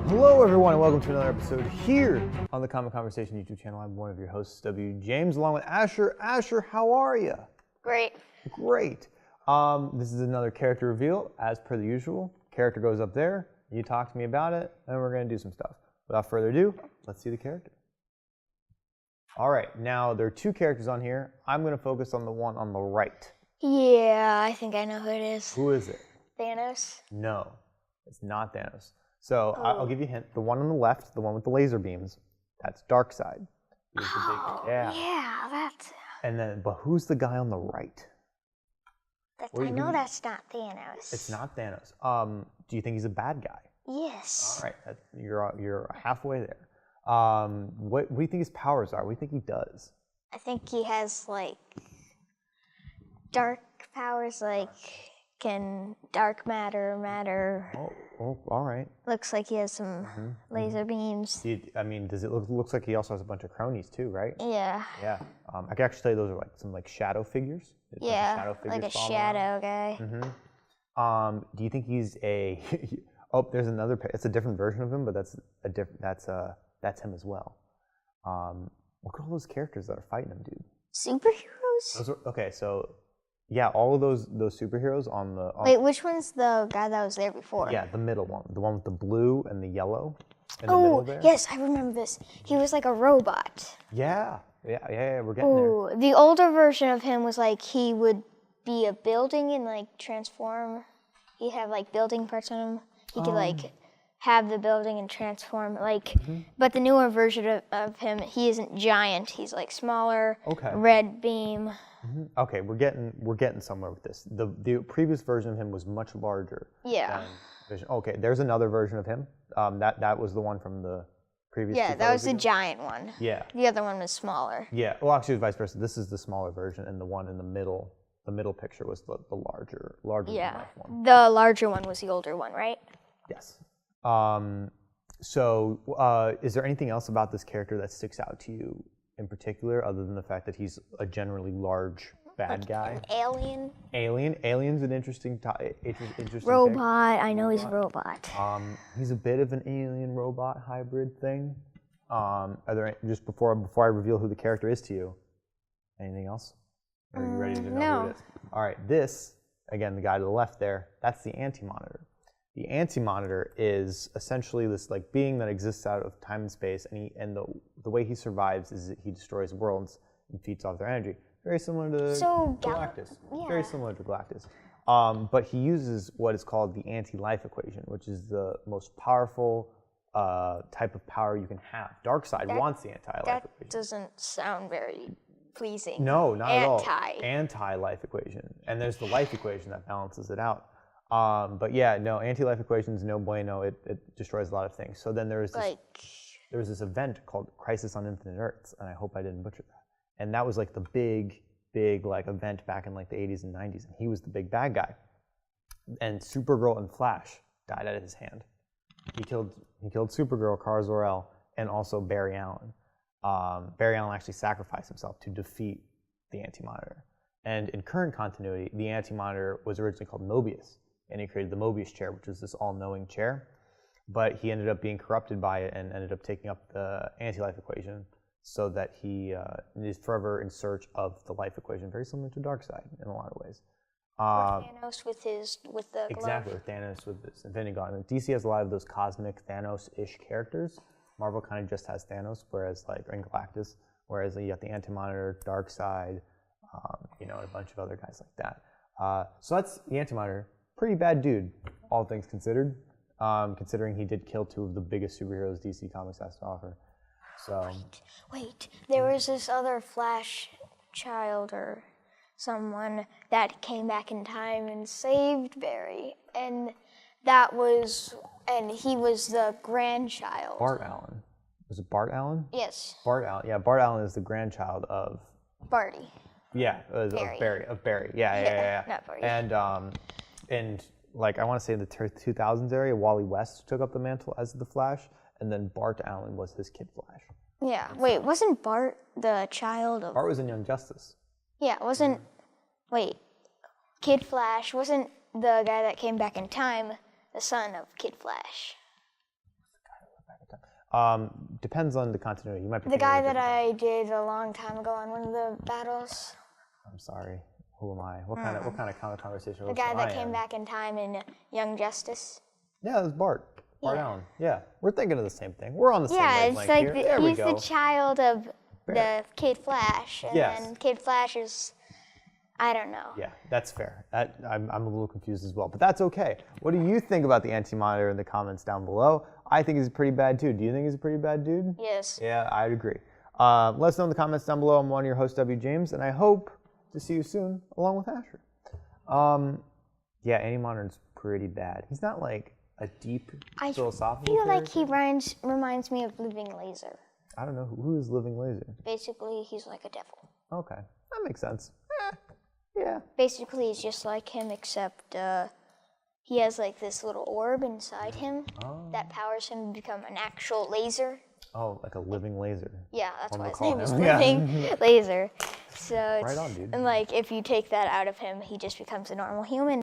Hello everyone and welcome to another episode here on the Comic Conversation YouTube channel. I'm one of your hosts, W. James, along with Asher. Asher, how are you? Great. Great. This is another character reveal, as per the usual. Character goes up there, you talk to me about it, and we're going to do some stuff. Without further ado, let's see the character. All right, now there are two characters on here. I'm going to focus on the one on the right. Yeah, I think I know who it is. Who is it? Thanos? No, it's not Thanos. So I'll give you a hint. The one on the left, the one with the laser beams, that's Darkseid. Yeah, that's... And then, but who's the guy on the right? I know that's not Thanos. It's not Thanos. Do you think he's a bad guy? Yes. All right, you're halfway there. What do you think his powers are? What do you think he does? I think he has, like, dark powers, like, can dark matter. Oh, all right. Looks like he has some laser beams. Does it looks like he also has a bunch of cronies too, right? Yeah. Yeah. I can actually tell you those are like some shadow figures. Yeah, like a shadow guy. Do you think he's a? Oh, there's another. It's a different version of him, but that's him as well. Look at all those characters that are fighting him, dude. Superheroes? Okay, so yeah, all of those superheroes on the. Wait, which one's the guy that was there before? Yeah, the middle one, the one with the blue and the yellow. In the middle there. Yes, I remember this. He was like a robot. Yeah, we're getting there. The older version of him was like he would be a building and like transform. He'd have like building parts on him. He could like have the building and transform but the newer version of him, he isn't giant. He's like smaller. Okay. Red beam. Okay, we're getting somewhere with this. The previous version of him was much larger. Yeah. Okay, there's another version of him. That was the one from the previous. Yeah, that was the giant one. Yeah. The other one was smaller. Yeah. Well, actually, it was vice versa. This is the smaller version, and the one in the middle picture was the larger Yeah. one. The larger one was the older one, right? Yes. So, is there anything else about this character that sticks out to you in particular, other than the fact that he's a generally large bad guy? An alien. Alien's an interesting robot. I know he's a robot. He's a bit of an alien robot hybrid thing. Are there just before I reveal who the character is to you? Anything else? Are you ready to know who it is? All right. This again, the guy to the left there. That's the Anti-Monitor. The Anti-Monitor is essentially this like being that exists out of time and space, and the way he survives is that he destroys worlds and feeds off their energy. Very similar to Galactus. Yeah. Very similar to Galactus. But he uses what is called the anti-life equation, which is the most powerful type of power you can have. Darkseid wants the anti-life equation. That doesn't sound very pleasing. No, not at all. Anti-life equation. And there's the life equation that balances it out. But yeah, no, anti-life equations, no bueno. It destroys a lot of things. So then there was this event called Crisis on Infinite Earths, and I hope I didn't butcher that. And that was like the big like event back in like the 80s and 90s, and he was the big bad guy. And Supergirl and Flash died out of his hand. He killed Supergirl, Kara Zor-El, and also Barry Allen. Barry Allen actually sacrificed himself to defeat the Anti-Monitor. And in current continuity, the Anti-Monitor was originally called Mobius, and he created the Mobius chair, which is this all-knowing chair. But he ended up being corrupted by it and ended up taking up the anti-life equation, so that he is forever in search of the life equation, very similar to Darkseid in a lot of ways. Thanos with the exactly, glove. Thanos with this Infinity Gauntlet. And DC has a lot of those cosmic Thanos-ish characters. Marvel kind of just has Thanos, and Galactus, whereas you got the Anti-Monitor, Darkseid, and a bunch of other guys like that. So that's the Anti-Monitor. Pretty bad dude, all things considered, considering he did kill two of the biggest superheroes DC Comics has to offer. So. Wait, there was this other Flash child or someone that came back in time and saved Barry, and he was the grandchild. Bart Allen. Was it Bart Allen? Yes. Bart Allen. Yeah, Bart Allen is the grandchild of Barty. Yeah, of Barry. Yeah. Not Barty. And like I want to say in the 2000s area, Wally West took up the mantle as the Flash, and then Bart Allen was his kid Flash. Yeah. Wait, wasn't Bart the child of? Bart was in Young Justice. Yeah, wasn't. Wait, Kid Flash wasn't the guy that came back in time the son of Kid Flash. Depends on the continuity. You might be the guy that I did a long time ago on one of the battles. I'm sorry. Who am I? What kind of comic conversation? The guy that came back in time in Young Justice. Yeah, it was Bart. Bart Allen. Yeah, we're thinking of the same thing. We're on the same wavelength it's here. There we he's go. the child of the Kid Flash, and Yes. then Kid Flash is, I don't know. Yeah, that's fair. I'm a little confused as well, but that's okay. What do you think about the Anti-Monitor in the comments down below? I think he's a pretty bad dude. Do you think he's a pretty bad dude? Yes. Yeah, I'd agree. Let us know in the comments down below. I'm one of your hosts, W. James, and I hope to see you soon along with Asher. Yeah, Anti-Monitor's pretty bad. He's not like a deep philosophical I feel like character. he reminds me of Living Laser. I don't know. Who is Living Laser? Basically, he's like a devil. Okay, that makes sense. Yeah. Basically, he's just like him, except he has like this little orb inside him that powers him to become an actual laser. Oh, like a living laser. Yeah, that's why his call name is him. Yeah. Living Laser. So Right on, dude. And like if you take that out of him, he just becomes a normal human.